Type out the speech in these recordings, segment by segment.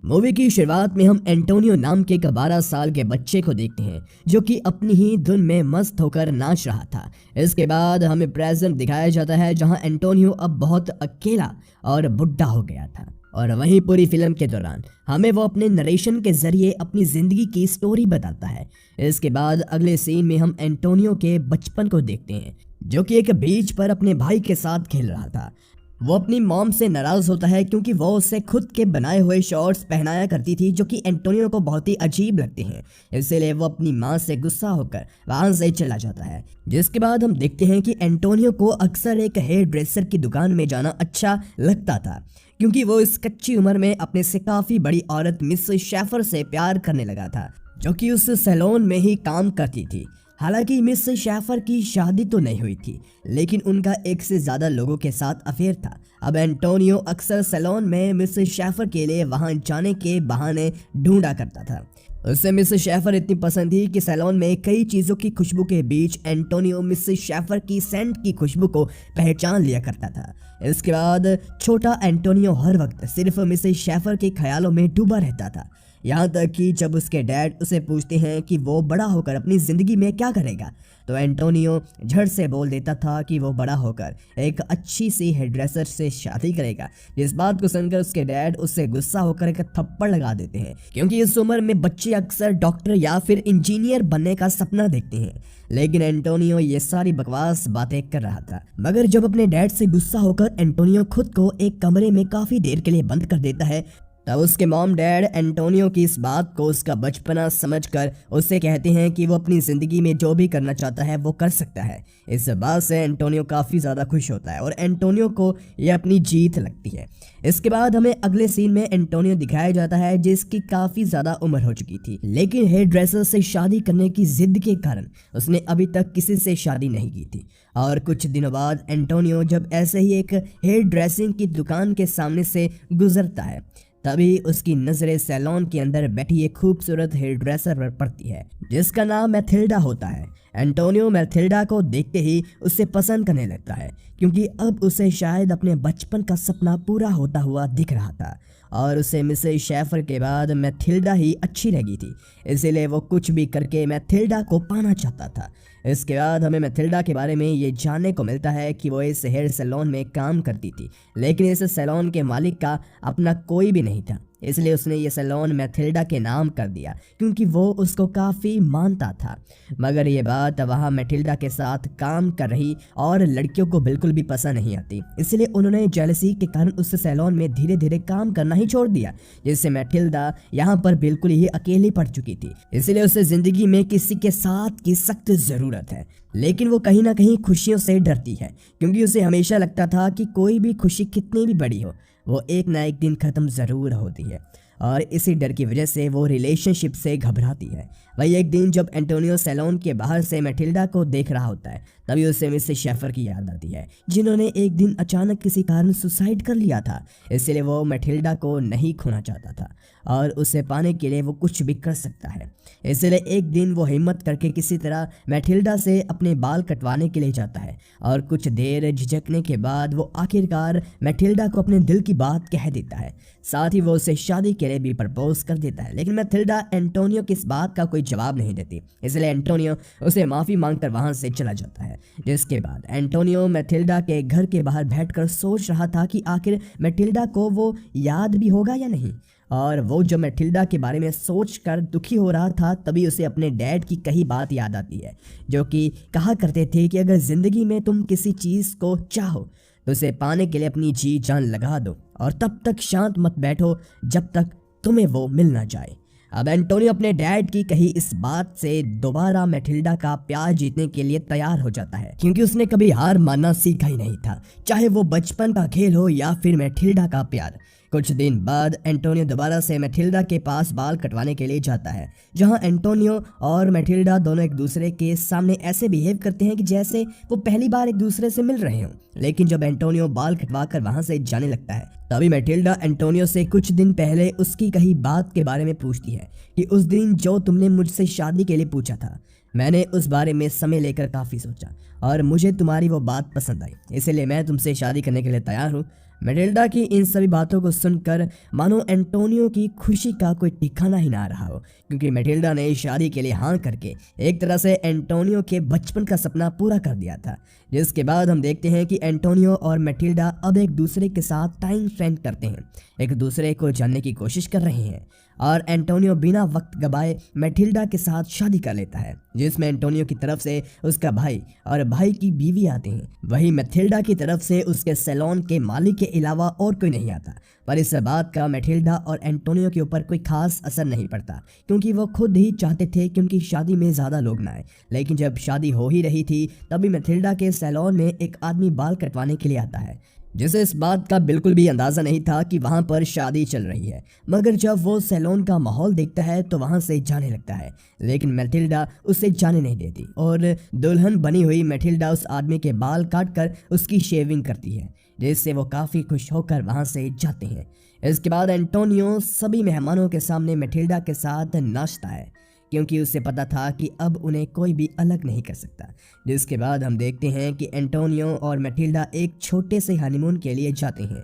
Movie की शुरुआत में हम एंटोनियो नाम के एक 12 साल के बच्चे को देखते हैं जो कि अपनी ही धुन में मस्त होकर नाच रहा था। इसके बाद हमें प्रेजेंट दिखाया जाता है जहां एंटोनियो अब बहुत अकेला और बुढ़ा हो गया था। और वहीं पूरी फिल्म के दौरान हमें वो अपने नरेशन के जरिए अपनी जिंदगी की स्टोरी बताता है। इसके बाद अगले सीन में हम एंटोनियो के बचपन को देखते हैं जो कि एक बीच पर अपने भाई के साथ खेल रहा था। वो अपनी मॉम से नाराज होता है क्योंकि वो उसे खुद के बनाए हुए शॉर्ट्स पहनाया करती थी जो कि एंटोनियो को बहुत ही अजीब लगते हैं। इसीलिए वो अपनी माँ से गुस्सा होकर वहां से चला जाता है। जिसके बाद हम देखते हैं कि एंटोनियो को अक्सर एक हेयर ड्रेसर की दुकान में जाना अच्छा लगता था क्योंकि वो इस कच्ची उम्र में अपने से काफी बड़ी औरत मिस शेफर से प्यार करने लगा था जो कि उस सैलून में ही काम करती थी। हालांकि मिस शेफर की शादी तो नहीं हुई थी लेकिन उनका एक से ज्यादा लोगों के साथ अफेयर था। अब एंटोनियो अक्सर सैलून में मिस शेफर के लिए वहां जाने के बहाने ढूंढा करता था। उससे मिस शेफर इतनी पसंद थी कि सैलून में कई चीजों की खुशबू के बीच एंटोनियो मिस शेफर की सेंट की खुशबू को पहचान लिया करता था। इसके बाद छोटा एंटोनियो हर वक्त सिर्फ मिस शेफर के ख्यालों में डूबा रहता था, यहाँ तक कि जब उसके डैड उसे पूछते हैं कि वो बड़ा होकर अपनी ज़िंदगी में क्या करेगा तो एंटोनियो झट से बोल देता था कि वो बड़ा होकर एक अच्छी सी हेयरड्रेसर से शादी करेगा। जिस बात को सुनकर उसके डैड उससे गुस्सा होकर एक थप्पड़ लगा देते हैं क्योंकि इस उम्र में बच्चे अक्सर डॉक्टर या फिर इंजीनियर बनने का सपना देखते हैं। लेकिन एंटोनियो ये सारी बकवास बातें कर रहा था। मगर जब अपने डैड से गुस्सा होकर एंटोनियो खुद को एक कमरे में काफ़ी देर के लिए बंद कर देता है तब उसके मॉम डैड एंटोनियो की इस बात को उसका बचपना समझकर उससे कहते हैं कि वो अपनी ज़िंदगी में जो भी करना चाहता है वो कर सकता है। इस बात से एंटोनियो काफ़ी ज़्यादा खुश होता है और एंटोनियो को ये अपनी जीत लगती है। इसके बाद हमें अगले सीन में एंटोनियो दिखाया जाता है जिसकी काफ़ी ज़्यादा उम्र हो चुकी थी लेकिन हेयर ड्रेसर से शादी करने की जिद के कारण उसने अभी तक किसी से शादी नहीं की थी। और कुछ दिनों बाद एंटोनियो जब ऐसे ही एक हेयर ड्रेसिंग की दुकान के सामने से गुजरता है तभी उसकी नजरें सैलून के अंदर बैठी एक खूबसूरत हेयर ड्रेसर पर पड़ती है जिसका नाम मैथिल्डा होता है। एंटोनियो मैथिल्डा को देखते ही उसे पसंद करने लगता है क्योंकि अब उसे शायद अपने बचपन का सपना पूरा होता हुआ दिख रहा था और उसे मिसेस शेफर के बाद मैथिल्डा ही अच्छी लगी थी। इसीलिए वो कुछ भी करके मैथिल्डा को पाना चाहता था। इसके बाद हमें मैथिल्डा के बारे में ये जानने को मिलता है कि वो इस हेयर सैलून में काम करती थी लेकिन इस सैलून के मालिक का अपना कोई भी नहीं था, इसलिए उसने ये सैलून मैथिल्डा के नाम कर दिया क्योंकि वो उसको काफ़ी मानता था। मगर ये बात वहाँ मैथिल्डा के साथ काम कर रही और लड़कियों को बिल्कुल भी पसंद नहीं आती, इसलिए उन्होंने जेलसी के कारण उस सैलून में धीरे धीरे काम करना ही छोड़ दिया जिससे मैथिल्डा यहाँ पर बिल्कुल ही अकेली पड़ चुकी थी। इसलिए उसे ज़िंदगी में किसी के साथ की सख्त ज़रूरत है लेकिन वो कहीं ना कहीं खुशियों से डरती है क्योंकि उसे हमेशा लगता था कि कोई भी खुशी कितनी भी बड़ी हो वो एक ना एक दिन ख़त्म ज़रूर होती है और इसी डर की वजह से वो रिलेशनशिप से घबराती है। वही एक दिन जब एंटोनियो सैलून के बाहर से मैथिल्डा को देख रहा होता है तभी उसे मिसेस शेफर की याद आती है जिन्होंने एक दिन अचानक किसी कारण सुसाइड कर लिया था। इसलिए वो मैथिल्डा को नहीं खोना चाहता था और उसे पाने के लिए वो कुछ भी कर सकता है। इसलिए एक दिन वो हिम्मत करके किसी तरह मैथिल्डा से अपने बाल कटवाने के लिए जाता है और कुछ देर झिझकने के बाद वो आखिरकार मैथिल्डा को अपने दिल की बात कह देता है। साथ ही वो उसे शादी के लिए भी प्रपोज कर देता है लेकिन मैथिल्डा एंटोनियो की इस बात का कोई जवाब नहीं देती, इसलिए एंटोनियो उसे माफ़ी मांगकर वहां से चला जाता है। जिसके बाद एंटोनियो मैथिल्डा के घर के बाहर बैठकर सोच रहा था कि आखिर मैथिल्डा को वो याद भी होगा या नहीं। और वो जो मैथिल्डा के बारे में सोचकर दुखी हो रहा था तभी उसे अपने डैड की कही बात याद आती है जो कि कहा करते थे कि अगर ज़िंदगी में तुम किसी चीज़ को चाहो तो उसे पाने के लिए अपनी जी जान लगा दो और तब तक शांत मत बैठो जब तक तुम्हें वो मिल ना जाए। अब एंटोनियो अपने डैड की कही इस बात से दोबारा मैथिल्डा का प्यार जीतने के लिए तैयार हो जाता है क्योंकि उसने कभी हार मानना सीखा ही नहीं था, चाहे वो बचपन का खेल हो या फिर मैथिल्डा का प्यार। कुछ दिन बाद एंटोनियो दोबारा से मैथिल्डा के पास बाल कटवाने के लिए जाता है जहां एंटोनियो और मैथिल्डा दोनों एक दूसरे के सामने ऐसे बिहेव करते हैं कि जैसे वो पहली बार एक दूसरे से मिल रहे हों। लेकिन जब एंटोनियो बाल कटवा कर वहां से जाने लगता है तभी मैथिल्डा एंटोनियो से कुछ दिन पहले उसकी कही बात के बारे में पूछती है कि उस दिन जो तुमने मुझसे शादी के लिए पूछा था मैंने उस बारे में समय लेकर काफ़ी सोचा और मुझे तुम्हारी वो बात पसंद आई, इसलिए मैं तुमसे शादी करने के लिए तैयार हूँ। मैटिल्डा की इन सभी बातों को सुनकर मानो एंटोनियो की खुशी का कोई ठिकाना ही ना रहा हो, क्योंकि मैटिल्डा ने शादी के लिए हाँ करके एक तरह से एंटोनियो के बचपन का सपना पूरा कर दिया था। जिसके बाद हम देखते हैं कि एंटोनियो और मैटिल्डा अब एक दूसरे के साथ टाइम स्पेंड करते हैं, एक दूसरे को जानने की कोशिश कर रहे हैं और एंटोनियो बिना वक्त गवाए मैटिल्डा के साथ शादी कर लेता है, जिसमें एंटोनियो की तरफ से उसका भाई और भाई की बीवी आते हैं। वहीं मैटिल्डा की तरफ से उसके सैलून के मालिक के अलावा और कोई नहीं आता। पर इस बात का मैटिल्डा और एंटोनियो के ऊपर कोई खास असर नहीं पड़ता, क्योंकि वो खुद ही चाहते थे कि उनकी शादी में ज़्यादा लोग ना आए। लेकिन जब शादी हो ही रही थी तभी मैटिल्डा के सैलून में एक आदमी बाल कटवाने के लिए आता है, जिसे इस बात का बिल्कुल भी अंदाजा नहीं था कि वहां पर शादी चल रही है। मगर जब वो सैलून का माहौल देखता है तो वहां से जाने लगता है, लेकिन मैटिल्डा उसे जाने नहीं देती और दुल्हन बनी हुई मैटिल्डा उस आदमी के बाल काट कर उसकी शेविंग करती है, जिससे वो काफ़ी खुश होकर वहां से जाते हैं। इसके बाद एंटोनियो सभी मेहमानों के सामने मैटिल्डा के साथ नाचता है, क्योंकि उसे पता था कि अब उन्हें कोई भी अलग नहीं कर सकता। जिसके बाद हम देखते हैं कि एंटोनियो और मैटिल्डा एक छोटे से हनीमून के लिए जाते हैं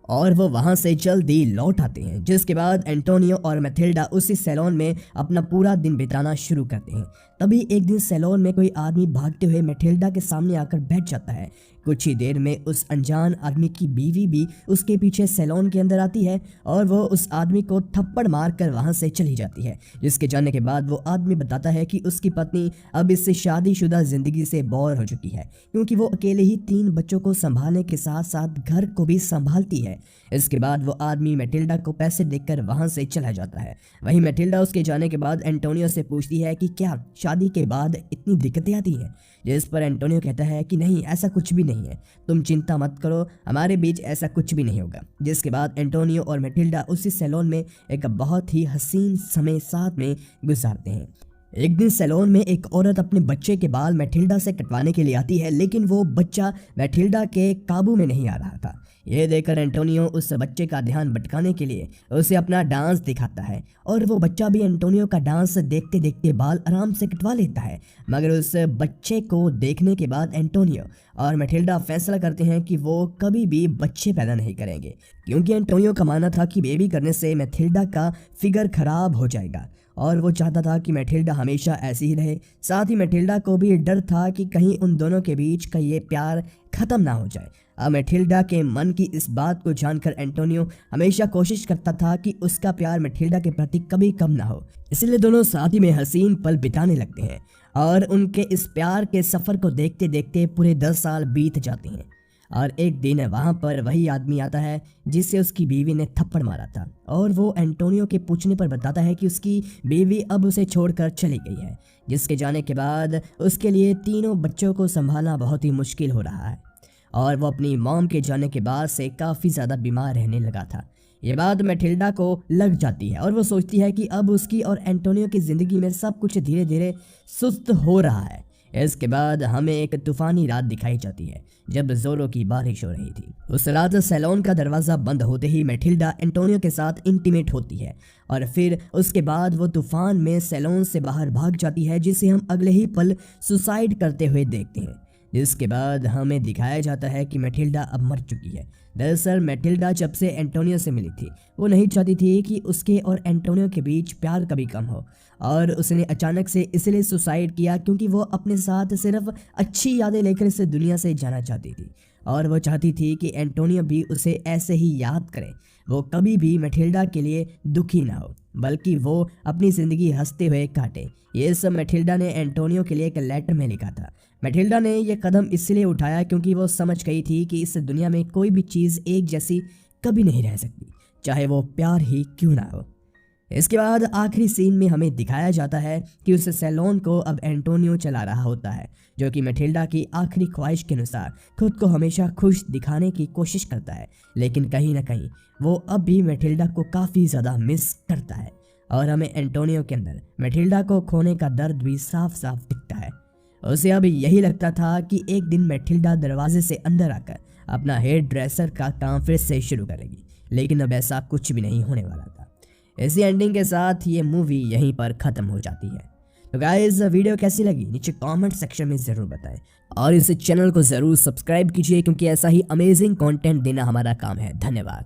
और वो वहां से जल्दी लौट आते हैं। जिसके बाद एंटोनियो और मैटिल्डा उसी सैलून में अपना पूरा दिन बिताना शुरू करते हैं। तभी एक दिन सैलून में कोई आदमी भागते हुए मैटिल्डा के सामने आकर बैठ जाता है। कुछ ही देर में उस अनजान आदमी की बीवी भी उसके पीछे सैलून के अंदर आती है और वो उस आदमी को थप्पड़ मारकर वहां से चली जाती है। जिसके जाने के बाद वो आदमी बताता है कि उसकी पत्नी अब इससे शादीशुदा जिंदगी से बोर हो चुकी है, क्योंकि वो अकेले ही 3 बच्चों को संभालने के साथ साथ घर को भी संभालती है। इसके बाद वो आदमी मैटिल्डा को पैसे देकर वहां से चला जाता है। वहीं मैटिल्डा उसके जाने के बाद एंटोनियो से पूछती है कि क्या शादी के बाद इतनी दिक्कतें आती हैं, जिस पर एंटोनियो कहता है कि नहीं, ऐसा कुछ भी नहीं है, तुम चिंता मत करो, हमारे बीच ऐसा कुछ भी नहीं होगा। जिसके बाद एंटोनियो और मैटिल्डा उसी सैलून में एक बहुत ही हसीन समय साथ में गुजारते हैं। एक दिन सैलून में एक औरत अपने बच्चे के बाल मैटिल्डा से कटवाने के लिए आती है, लेकिन वो बच्चा मैटिल्डा के काबू में नहीं आ रहा था। यह देखकर एंटोनियो उस बच्चे का ध्यान भटकाने के लिए उसे अपना डांस दिखाता है और वो बच्चा भी एंटोनियो का डांस देखते देखते बाल आराम से कटवा लेता है। मगर उस बच्चे को देखने के बाद एंटोनियो और मैटिल्डा फैसला करते हैं कि वो कभी भी बच्चे पैदा नहीं करेंगे, क्योंकि एंटोनियो का मानना था कि बेबी करने से मैटिल्डा का फिगर खराब हो जाएगा और वो चाहता था कि मैटिल्डा हमेशा ऐसी ही रहे। साथ ही मैटिल्डा को भी डर था कि कहीं उन दोनों के बीच का ये प्यार खत्म ना हो जाए। अब मैटिल्डा के मन की इस बात को जानकर एंटोनियो हमेशा कोशिश करता था कि उसका प्यार मैटिल्डा के प्रति कभी कम ना हो, इसलिए दोनों साथ ही में हसीन पल बिताने लगते हैं और उनके इस प्यार के सफर को देखते देखते पूरे 10 साल बीत जाते हैं। और एक दिन वहां पर वही आदमी आता है जिससे उसकी बीवी ने थप्पड़ मारा था और वो एंटोनियो के पूछने पर बताता है कि उसकी बीवी अब उसे छोड़कर चली गई है, जिसके जाने के बाद उसके लिए 3 बच्चों को संभालना बहुत ही मुश्किल हो रहा है और वो अपनी मॉम के जाने के बाद से काफ़ी ज़्यादा बीमार रहने लगा था। ये बात मैटिल्डा को लग जाती है और वो सोचती है कि अब उसकी और एंटोनियो की ज़िंदगी में सब कुछ धीरे धीरे सुस्त हो रहा है। इसके बाद हमें एक तूफानी रात दिखाई जाती है जब जोरों की बारिश हो रही थी। उस रात सैलून का दरवाज़ा बंद होते ही मैटिल्डा एंटोनियो के साथ इंटीमेट होती है और फिर उसके बाद वो तूफान में सैलून से बाहर भाग जाती है, जिसे हम अगले ही पल सुसाइड करते हुए देखते हैं। जिसके बाद हमें दिखाया जाता है कि मैटिल्डा अब मर चुकी है। दरअसल मैटिल्डा जब से एंटोनियो से मिली थी वो नहीं चाहती थी कि उसके और एंटोनियो के बीच प्यार कभी कम हो और उसने अचानक से इसलिए सुसाइड किया क्योंकि वो अपने साथ सिर्फ अच्छी यादें लेकर इस दुनिया से जाना चाहती थी और वो चाहती थी कि एंटोनियो भी उसे ऐसे ही याद करे। वो कभी भी मैटिल्डा के लिए दुखी ना हो, बल्कि वो अपनी ज़िंदगी हंसते हुए काटे। ये सब मैटिल्डा ने एंटोनियो के लिए एक लेटर में लिखा था। मैटिल्डा ने यह कदम इसलिए उठाया क्योंकि वो समझ गई थी कि इस दुनिया में कोई भी चीज़ एक जैसी कभी नहीं रह सकती, चाहे वो प्यार ही क्यों ना हो। इसके बाद आखिरी सीन में हमें दिखाया जाता है कि उस सैलून को अब एंटोनियो चला रहा होता है, जो कि मैटिल्डा की आखिरी ख्वाहिश के अनुसार खुद को हमेशा खुश दिखाने की कोशिश करता है, लेकिन कहीं ना कहीं वो अब भी मैटिल्डा को काफ़ी ज़्यादा मिस करता है और हमें एंटोनियो के अंदर मैटिल्डा को खोने का दर्द भी साफ साफ दिखता है। उसे अब यही लगता था कि एक दिन मैटिल्डा दरवाजे से अंदर आकर अपना हेयर ड्रेसर का काम फिर से शुरू करेगी, लेकिन अब ऐसा कुछ भी नहीं होने वाला था। इसी एंडिंग के साथ ये मूवी यहीं पर ख़त्म हो जाती है। तो गाइस वीडियो कैसी लगी नीचे कमेंट सेक्शन में ज़रूर बताएं और इस चैनल को ज़रूर सब्सक्राइब कीजिए क्योंकि ऐसा ही अमेजिंग कंटेंट देना हमारा काम है। धन्यवाद।